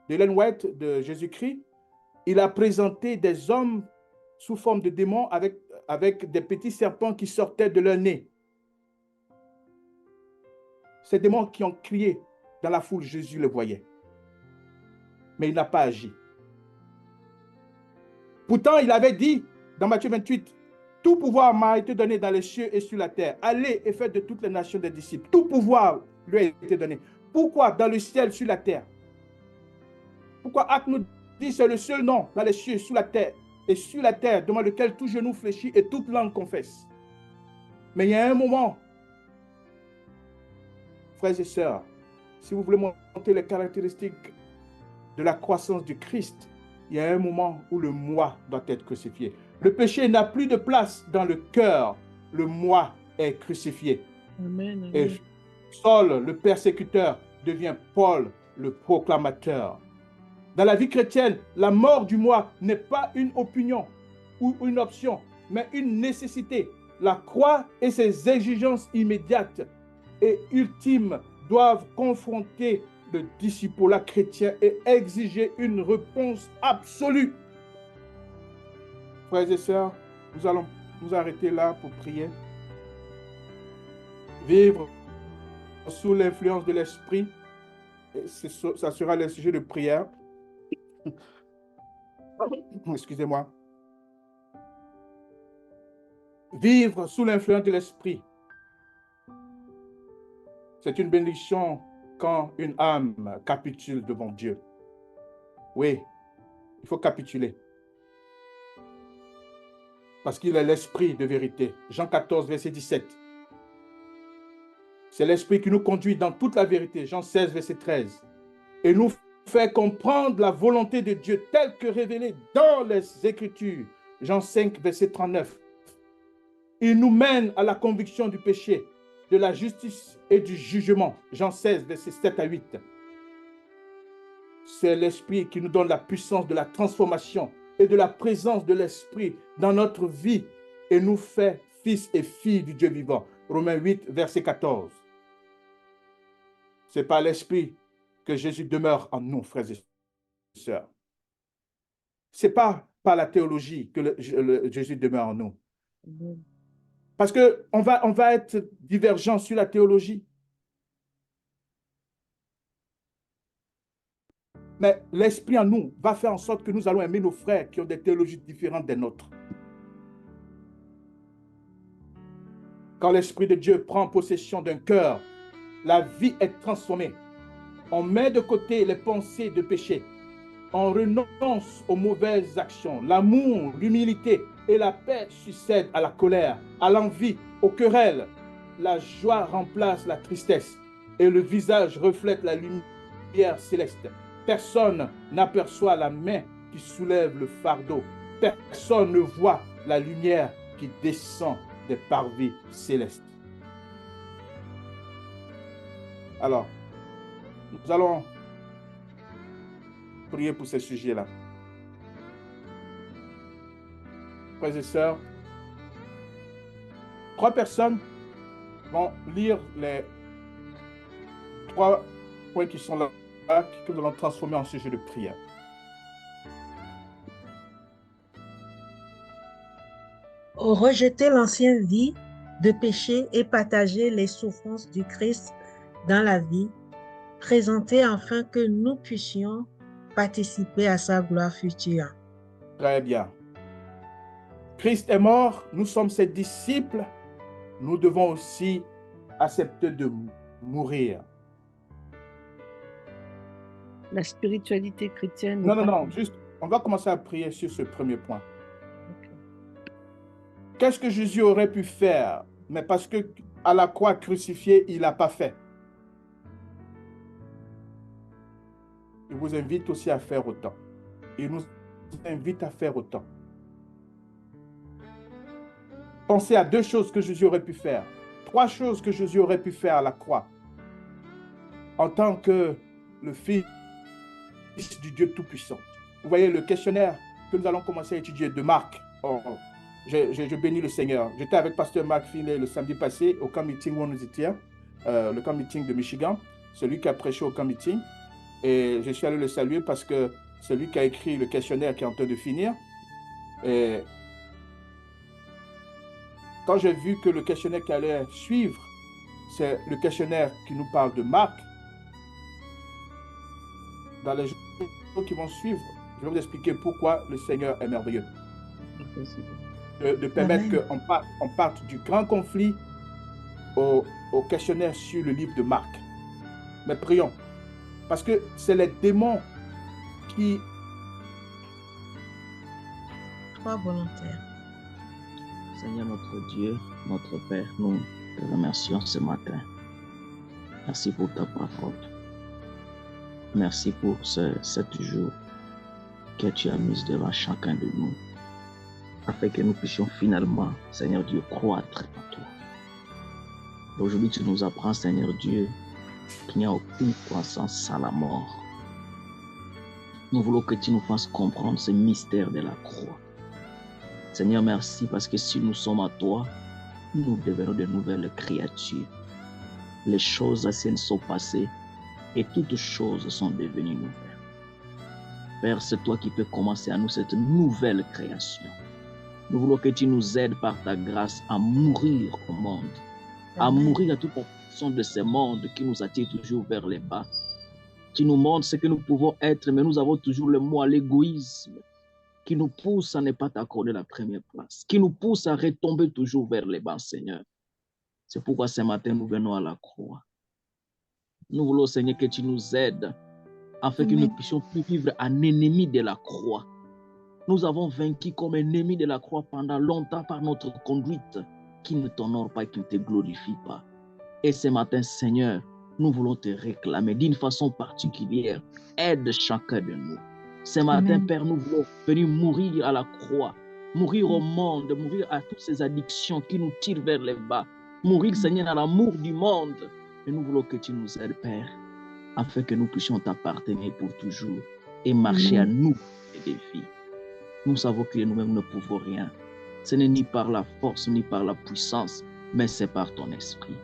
d'Ellen White de Jésus-Christ, il a présenté des hommes sous forme de démons avec des petits serpents qui sortaient de leur nez. Ces démons qui ont crié dans la foule, Jésus le voyait. Mais il n'a pas agi. Pourtant, il avait dit dans Matthieu 28, « Tout pouvoir m'a été donné dans les cieux et sur la terre. Allez et faites de toutes les nations des disciples. » Tout pouvoir lui a été donné. Pourquoi dans le ciel, sur la terre? Pourquoi Acte nous dit c'est le seul nom dans les cieux, sous la terre et sur la terre devant lequel tout genou fléchit et toute langue confesse. Mais il y a un moment, frères et sœurs, si vous voulez montrer les caractéristiques de la croissance du Christ, il y a un moment où le moi doit être crucifié. Le péché n'a plus de place dans le cœur. Le moi est crucifié. Amen, amen. Et Saul, le persécuteur, devient Paul, le proclamateur. Dans la vie chrétienne, la mort du moi n'est pas une opinion ou une option, mais une nécessité. La croix et ses exigences immédiates et ultimes doivent confronter le disciple chrétien et exiger une réponse absolue. Frères et sœurs, nous allons nous arrêter là pour prier. Vivre sous l'influence de l'Esprit, ça sera le sujet de prière. Excusez-moi. Vivre sous l'influence de l'Esprit. C'est une bénédiction quand une âme capitule devant Dieu. Oui, il faut capituler. Parce qu'il est l'esprit de vérité. Jean 14, verset 17. C'est l'esprit qui nous conduit dans toute la vérité. Jean 16, verset 13. Et nous fait comprendre la volonté de Dieu telle que révélée dans les Écritures. Jean 5, verset 39. Il nous mène à la conviction du péché, de la justice et du jugement. Jean 16, versets 7 à 8. C'est l'Esprit qui nous donne la puissance de la transformation et de la présence de l'Esprit dans notre vie et nous fait fils et filles du Dieu vivant. Romains 8, verset 14. C'est par l'Esprit que Jésus demeure en nous, frères et sœurs. Ce n'est pas par la théologie que Jésus demeure en nous. Parce qu'on va être divergent sur la théologie. Mais l'Esprit en nous va faire en sorte que nous allons aimer nos frères qui ont des théologies différentes des nôtres. Quand l'Esprit de Dieu prend possession d'un cœur, la vie est transformée. On met de côté les pensées de péché. On renonce aux mauvaises actions. L'amour, l'humilité et la paix succèdent à la colère, à l'envie, aux querelles. La joie remplace la tristesse et le visage reflète la lumière céleste. Personne n'aperçoit la main qui soulève le fardeau. Personne ne voit la lumière qui descend des parvis célestes. Alors, nous allons prier pour ces sujets-là. Frères et sœurs, 3 personnes vont lire les 3 points qui sont là, que nous allons transformer en sujet de prière. Rejeter l'ancienne vie de péché et partager les souffrances du Christ dans la vie présentée afin que nous puissions participer à sa gloire future. Très bien. Christ est mort, nous sommes ses disciples, nous devons aussi accepter de mourir. La spiritualité chrétienne. Non, juste, on va commencer à prier sur ce premier point. Qu'est-ce que Jésus aurait pu faire, mais parce que à la croix crucifiée, il n'a pas fait. Il vous invite aussi à faire autant. Il nous invite à faire autant. Pensez à 2 choses que Jésus aurait pu faire. 3 choses que Jésus aurait pu faire à la croix. En tant que le Fils du Dieu Tout-Puissant. Vous voyez le questionnaire que nous allons commencer à étudier de Marc. Je bénis le Seigneur. J'étais avec Pasteur Marc Filet le samedi passé au camp meeting où on nous était, le camp meeting de Michigan, celui qui a prêché au camp meeting. Et je suis allé le saluer parce que c'est lui qui a écrit le questionnaire qui est en train de finir. Et quand j'ai vu que le questionnaire qui allait suivre, c'est le questionnaire qui nous parle de Marc, dans les jours qui vont suivre, je vais vous expliquer pourquoi le Seigneur est merveilleux. De permettre qu'on parte du grand conflit au questionnaire sur le livre de Marc. Mais prions. Parce que c'est les démons qui... 3 volontaires. Seigneur notre Dieu, notre Père, nous te remercions ce matin. Merci pour ta parole. Merci pour ce 7 jours que tu as mis devant chacun de nous, afin que nous puissions finalement, Seigneur Dieu, croître en toi. Aujourd'hui, tu nous apprends, Seigneur Dieu, qu'il n'y a aucune croissance sans la mort. Nous voulons que tu nous fasses comprendre ce mystère de la croix. Seigneur, merci parce que si nous sommes à toi, nous devenons de nouvelles créatures. Les choses anciennes sont passées et toutes choses sont devenues nouvelles. Père, c'est toi qui peux commencer à nous cette nouvelle création. Nous voulons que tu nous aides par ta grâce à mourir au monde, à mourir à toute façon de ce monde qui nous attire toujours vers les bas. Tu nous montres ce que nous pouvons être, mais nous avons toujours le mot à l'égoïsme qui nous pousse à ne pas t'accorder la première place, qui nous pousse à retomber toujours vers les bas, Seigneur. C'est pourquoi ce matin, nous venons à la croix. Nous voulons, Seigneur, que tu nous aides afin que nous ne puissions plus vivre un ennemi de la croix. Nous avons vaincu comme ennemi de la croix pendant longtemps par notre conduite qui ne t'honore pas et qui ne te glorifie pas. Et ce matin, Seigneur, nous voulons te réclamer d'une façon particulière. Aide chacun de nous. Ce matin, Père, nous voulons venir mourir à la croix, mourir au monde, mourir à toutes ces addictions qui nous tirent vers les bas, mourir, Seigneur, à l'amour du monde. Et nous voulons que tu nous aides, Père, afin que nous puissions t'appartenir pour toujours et marcher à nous et des vies. Nous savons que nous-mêmes ne pouvons rien. Ce n'est ni par la force, ni par la puissance, mais c'est par ton esprit.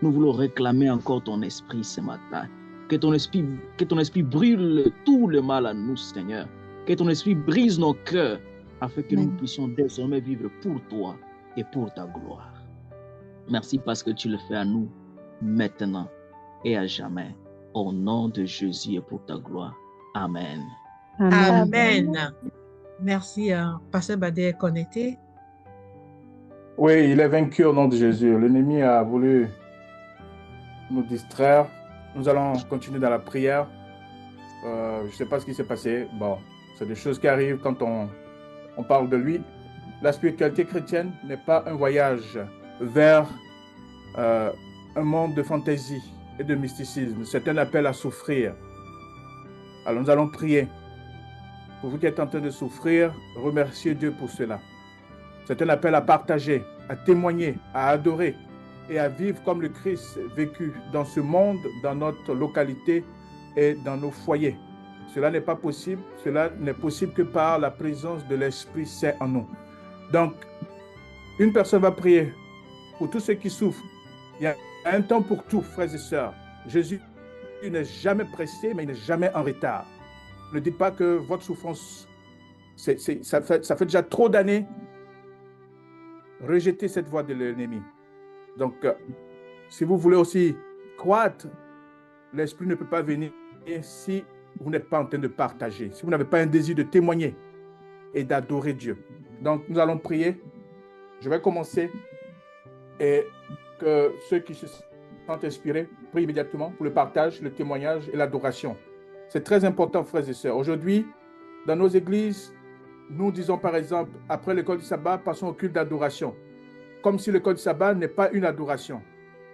Nous voulons réclamer encore ton esprit ce matin. Que ton esprit brûle tout le mal à nous, Seigneur. Que ton esprit brise nos cœurs afin que nous puissions désormais vivre pour toi et pour ta gloire. Merci parce que tu le fais à nous maintenant et à jamais. Au nom de Jésus et pour ta gloire. Amen. Amen. Merci, Pasteur Badé est connecté. Oui, il est vaincu au nom de Jésus. L'ennemi a voulu nous distraire. Nous allons continuer dans la prière. Je ne sais pas ce qui s'est passé. Bon, c'est des choses qui arrivent quand on parle de lui. La spiritualité chrétienne n'est pas un voyage vers un monde de fantaisie et de mysticisme. C'est un appel à souffrir. Alors nous allons prier. Pour vous qui êtes en train de souffrir, remerciez Dieu pour cela. C'est un appel à partager, à témoigner, à adorer et à vivre comme le Christ vécu dans ce monde, dans notre localité et dans nos foyers. Cela n'est pas possible. Cela n'est possible que par la présence de l'Esprit Saint en nous. Donc, une personne va prier pour tous ceux qui souffrent. Il y a un temps pour tout, frères et sœurs. Jésus n'est jamais pressé, mais il n'est jamais en retard. Ne dites pas que votre souffrance, ça fait déjà trop d'années. Rejetez cette voie de l'ennemi. Donc, si vous voulez aussi croître, l'Esprit ne peut pas venir si vous n'êtes pas en train de partager, si vous n'avez pas un désir de témoigner et d'adorer Dieu. Donc, nous allons prier. Je vais commencer et que ceux qui se sentent inspirés prient immédiatement pour le partage, le témoignage et l'adoration. C'est très important, frères et sœurs. Aujourd'hui, dans nos églises, nous disons par exemple, après l'école du sabbat, passons au culte d'adoration. Comme si l'école du sabbat n'est pas une adoration.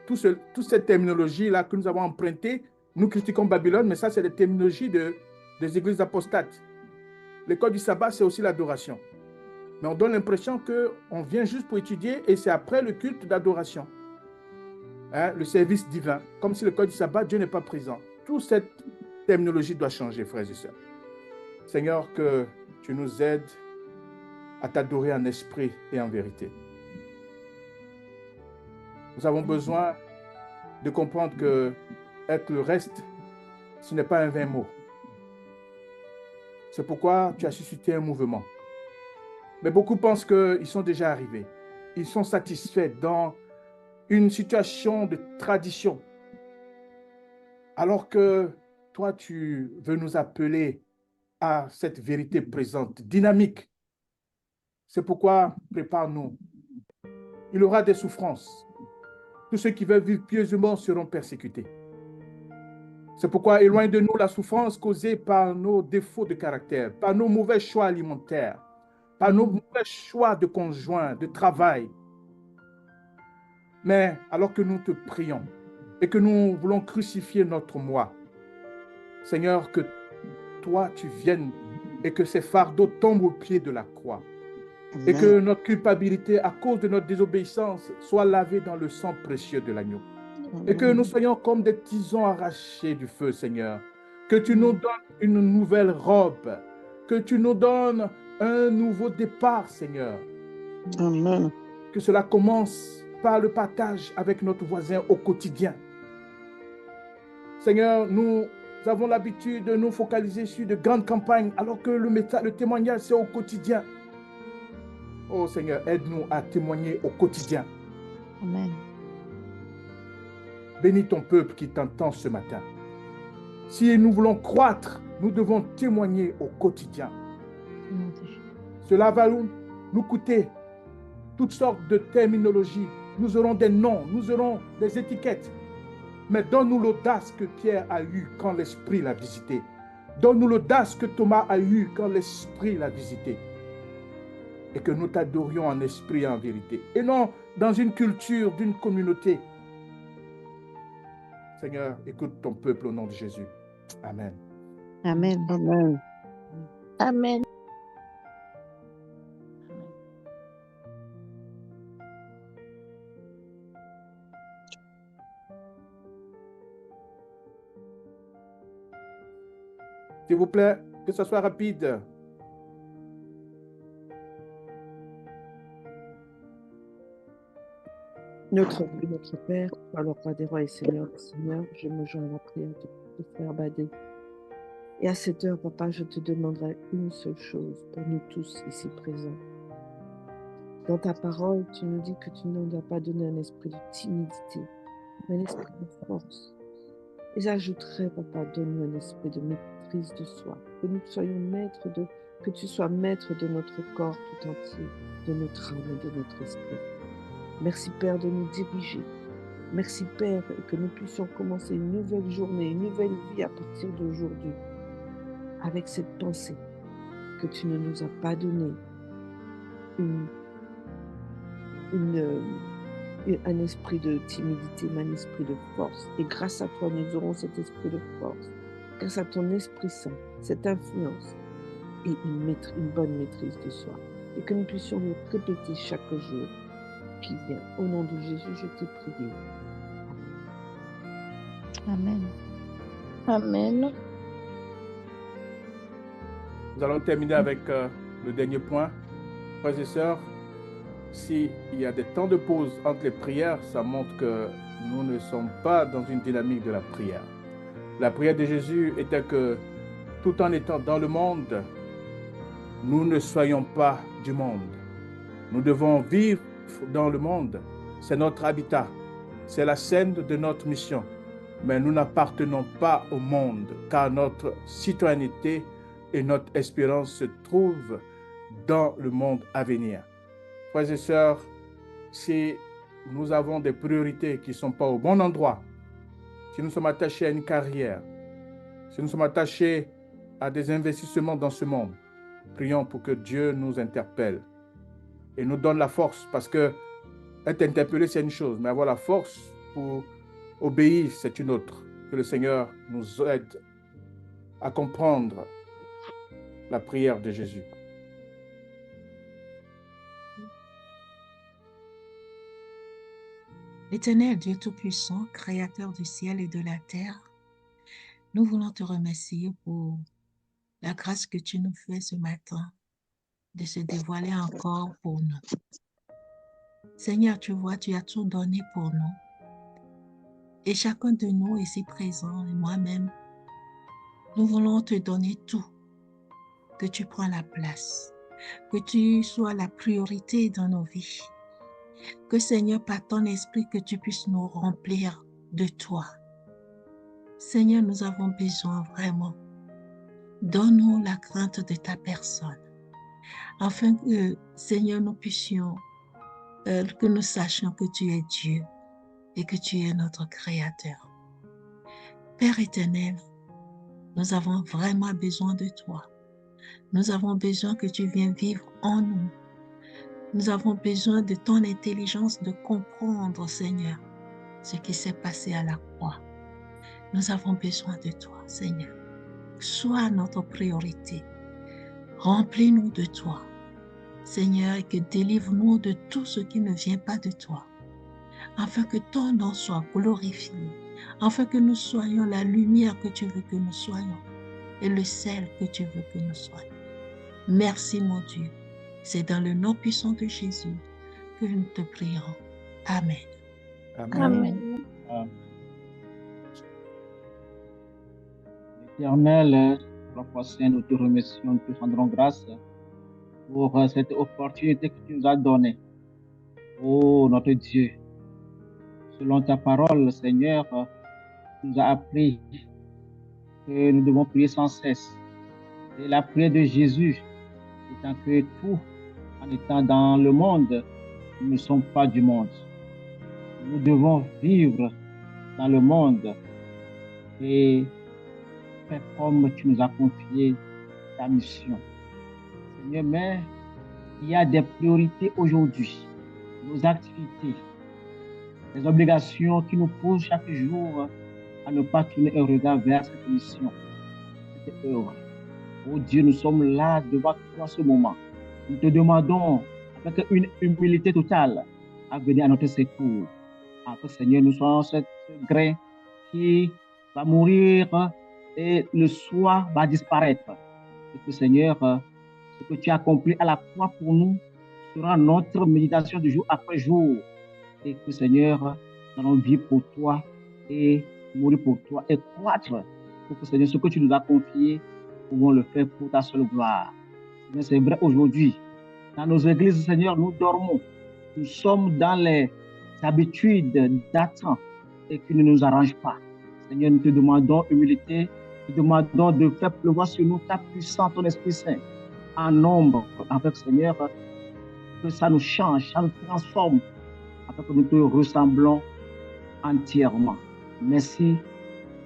Toute cette terminologie-là que nous avons empruntée, nous critiquons Babylone, mais ça, c'est les terminologies des églises apostates. L'école du sabbat, c'est aussi l'adoration. Mais on donne l'impression qu'on vient juste pour étudier et c'est après le culte d'adoration. Hein, le service divin. Comme si l'école du sabbat, Dieu n'est pas présent. Toute cette terminologie doit changer, frères et sœurs. Seigneur, que tu nous aides à t'adorer en esprit et en vérité. Nous avons besoin de comprendre que être le reste, ce n'est pas un vain mot. C'est pourquoi tu as suscité un mouvement. Mais beaucoup pensent qu'ils sont déjà arrivés. Ils sont satisfaits dans une situation de tradition. Alors que toi, tu veux nous appeler à cette vérité présente, dynamique. C'est pourquoi prépare-nous. Il y aura des souffrances. Tous ceux qui veulent vivre pieusement seront persécutés. C'est pourquoi éloigne de nous la souffrance causée par nos défauts de caractère, par nos mauvais choix alimentaires, par nos mauvais choix de conjoint, de travail. Mais alors que nous te prions et que nous voulons crucifier notre moi, Seigneur, que toi tu viennes et que ces fardeaux tombent au pied de la croix. Amen. Et que notre culpabilité à cause de notre désobéissance soit lavée dans le sang précieux de l'agneau. Et que nous soyons comme des tisons arrachés du feu, Seigneur. Que tu nous donnes une nouvelle robe. Que tu nous donnes un nouveau départ, Seigneur. Amen. Que cela commence par le partage avec notre voisin au quotidien. Seigneur, nous avons l'habitude de nous focaliser sur de grandes campagnes, alors que le témoignage, c'est au quotidien. Oh Seigneur, aide-nous à témoigner au quotidien. Amen. Bénis ton peuple qui t'entend ce matin. Si nous voulons croître, nous devons témoigner au quotidien. Cela va nous coûter toutes sortes de terminologies. Nous aurons des noms, nous aurons des étiquettes. Mais donne-nous l'audace que Pierre a eue quand l'Esprit l'a visité. Donne-nous l'audace que Thomas a eue quand l'Esprit l'a visité. Et que nous t'adorions en esprit et en vérité. Et non dans une culture d'une communauté. Seigneur, écoute ton peuple au nom de Jésus. Amen. Amen. Amen. Amen. S'il vous plaît, que ce soit rapide. Notre Dieu, notre Père, toi le roi des rois et Seigneur des seigneurs, je me joins à la prière de Frère Badé. Et à cette heure, Papa, je te demanderai une seule chose pour nous tous ici présents. Dans ta parole, tu nous dis que tu ne nous as pas donné un esprit de timidité, mais un esprit de force. Et j'ajouterai, Papa, donne-nous un esprit de maîtrise de soi, que nous soyons maîtres de, que tu sois maître de notre corps tout entier, de notre âme et de notre esprit. Merci, Père, de nous diriger. Merci, Père, et que nous puissions commencer une nouvelle journée, une nouvelle vie à partir d'aujourd'hui, avec cette pensée que tu ne nous as pas donné un esprit de timidité, mais un esprit de force. Et grâce à toi, nous aurons cet esprit de force. Grâce à ton Esprit Saint, cette influence et une bonne maîtrise de soi. Et que nous puissions le répéter chaque jour qui vient. Au nom de Jésus, je t'ai prié. Amen. Amen. Nous allons terminer avec le dernier point. Frères et sœurs, s'il y a des temps de pause entre les prières, ça montre que nous ne sommes pas dans une dynamique de la prière. La prière de Jésus était que, tout en étant dans le monde, nous ne soyons pas du monde. Nous devons vivre dans le monde. C'est notre habitat. C'est la scène de notre mission. Mais nous n'appartenons pas au monde, car notre citoyenneté et notre espérance se trouvent dans le monde à venir. Frères et sœurs, si nous avons des priorités qui ne sont pas au bon endroit, si nous sommes attachés à une carrière, si nous sommes attachés à des investissements dans ce monde, prions pour que Dieu nous interpelle et nous donne la force, parce que être interpellé, c'est une chose, mais avoir la force pour obéir, c'est une autre. Que le Seigneur nous aide à comprendre la prière de Jésus. Éternel Dieu Tout-Puissant, Créateur du ciel et de la terre, nous voulons te remercier pour la grâce que tu nous fais ce matin de se dévoiler encore pour nous. Seigneur, tu vois, tu as tout donné pour nous. Et chacun de nous ici présents, et moi-même, nous voulons te donner tout, que tu prends la place, que tu sois la priorité dans nos vies. Que Seigneur, par ton esprit, que tu puisses nous remplir de toi. Seigneur, nous avons besoin vraiment. Donne-nous la crainte de ta personne, afin que, Seigneur, nous puissions, que nous sachions que tu es Dieu et que tu es notre Créateur. Père éternel, nous avons vraiment besoin de toi. Nous avons besoin que tu viennes vivre en nous. Nous avons besoin de ton intelligence de comprendre, Seigneur, ce qui s'est passé à la croix. Nous avons besoin de toi, Seigneur. Sois notre priorité. Remplis-nous de toi, Seigneur, et que délivre-nous de tout ce qui ne vient pas de toi, afin que ton nom soit glorifié, afin que nous soyons la lumière que tu veux que nous soyons et le sel que tu veux que nous soyons. Merci, mon Dieu. C'est dans le nom puissant de Jésus que nous te prions. Amen. Amen. Éternel, Papa Saint, nous te remercions, nous te rendons grâce pour cette opportunité que tu nous as donnée. Oh, notre Dieu, selon ta parole, Seigneur, tu nous as appris que nous devons prier sans cesse. Et la prière de Jésus, étant que tout, en étant dans le monde, nous ne sommes pas du monde. Nous devons vivre dans le monde et faire comme tu nous as confié ta mission. Seigneur, mais il y a des priorités aujourd'hui, nos activités, les obligations qui nous poussent chaque jour à ne pas tourner un regard vers cette mission, cette œuvre. Oh Dieu, nous sommes là devant toi en ce moment. Nous te demandons, avec une humilité totale, à venir à notre secours. Afin, Seigneur, nous soyons ce grain qui va mourir et le soir va disparaître. Et que, Seigneur, ce que tu as accompli à la croix pour nous sera notre méditation de jour après jour. et que, Seigneur, nous allons vivre pour toi et mourir pour toi et croître pour que, Seigneur, ce que tu nous as confié, nous pouvons le faire pour ta seule gloire. Seigneur, c'est vrai aujourd'hui. Dans nos églises, Seigneur, nous dormons. Nous sommes dans les habitudes d'attente et qui ne nous arrangent pas. Seigneur, nous te demandons humilité, nous te demandons de faire pleuvoir sur nous ta puissance, ton Esprit Saint, en nombre, avec Seigneur, que ça nous change, ça nous transforme, afin que nous te ressemblons entièrement. Merci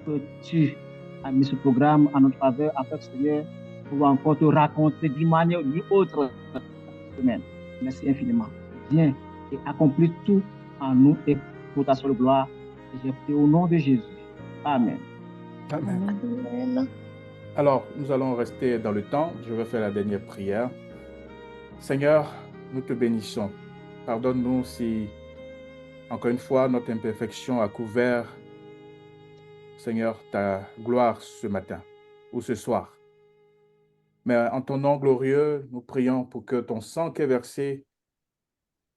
que tu as mis ce programme en notre faveur, afin que Seigneur, pour encore te raconter d'une manière ou d'une autre semaine. Merci infiniment. Viens et accomplis tout en nous et pour ta seule gloire. Et j'ai prié au nom de Jésus. Amen. Amen. Amen. Alors, nous allons rester dans le temps. Je vais faire la dernière prière. Seigneur, nous te bénissons. Pardonne-nous si, encore une fois, notre imperfection a couvert, Seigneur, ta gloire ce matin ou ce soir. Mais en ton nom glorieux, nous prions pour que ton sang qui est versé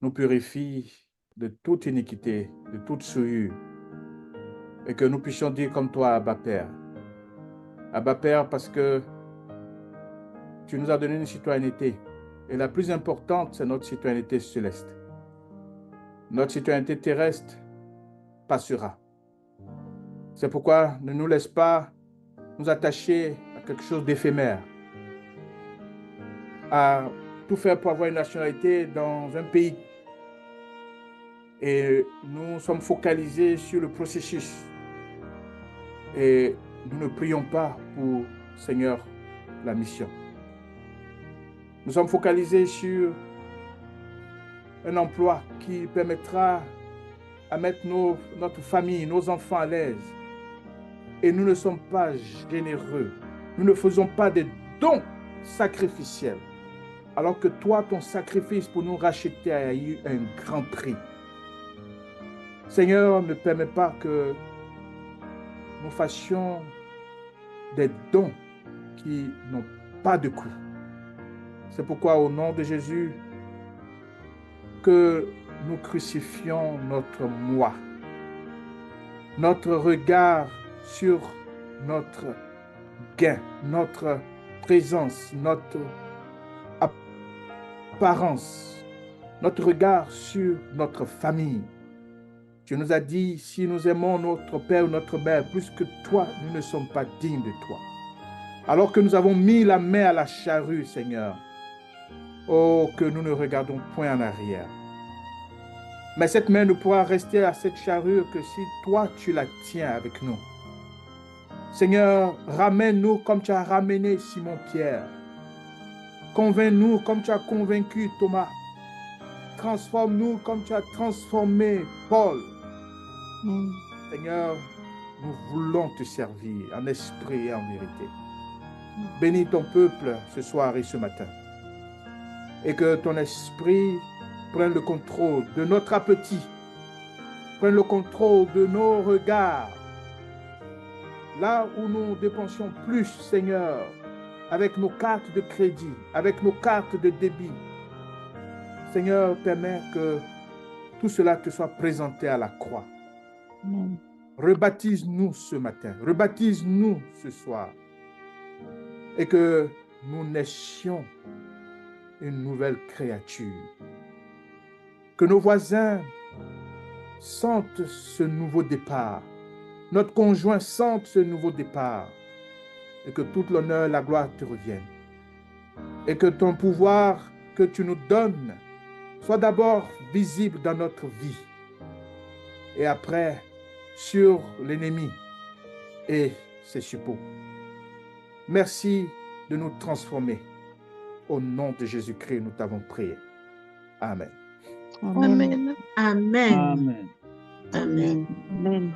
nous purifie de toute iniquité, de toute souillure, et que nous puissions dire comme toi, Abba Père. Abba Père, parce que tu nous as donné une citoyenneté, et la plus importante, c'est notre citoyenneté céleste. Notre citoyenneté terrestre passera. C'est pourquoi ne nous laisse pas nous attacher à quelque chose d'éphémère, à tout faire pour avoir une nationalité dans un pays. Et nous sommes focalisés sur le processus. Et nous ne prions pas pour, Seigneur, la mission. Nous sommes focalisés sur un emploi qui permettra à mettre notre famille, nos enfants à l'aise. Et nous ne sommes pas généreux. Nous ne faisons pas des dons sacrificiels. Alors que toi, ton sacrifice pour nous racheter a eu un grand prix. Seigneur, ne permets pas que nous fassions des dons qui n'ont pas de coût. C'est pourquoi, au nom de Jésus, que nous crucifions notre moi, notre regard sur notre gain, notre présence, notre apparence, notre regard sur notre famille. Tu nous as dit, si nous aimons notre père ou notre mère plus que toi, nous ne sommes pas dignes de toi. Alors que nous avons mis la main à la charrue, Seigneur, oh, que nous ne regardons point en arrière. Mais cette main ne pourra rester à cette charrue que si toi, tu la tiens avec nous. Seigneur, ramène-nous comme tu as ramené Simon-Pierre. Convainc-nous comme tu as convaincu Thomas. Transforme-nous comme tu as transformé Paul. Seigneur, nous voulons te servir en esprit et en vérité. Bénis ton peuple ce soir et ce matin. Et que ton esprit prenne le contrôle de notre appétit, prenne le contrôle de nos regards. Là où nous dépensions plus, Seigneur, avec nos cartes de crédit, avec nos cartes de débit, Seigneur, permets que tout cela te soit présenté à la croix. Amen. Rebaptise-nous ce matin, rebaptise-nous ce soir, et que nous naissions une nouvelle créature. Que nos voisins sentent ce nouveau départ, notre conjoint sente ce nouveau départ, et que toute l'honneur et la gloire te reviennent. Et que ton pouvoir que tu nous donnes soit d'abord visible dans notre vie, et après sur l'ennemi et ses suppôts. Merci de nous transformer. Au nom de Jésus-Christ, nous t'avons prié. Amen. Amen. Amen. Amen. Amen. Amen.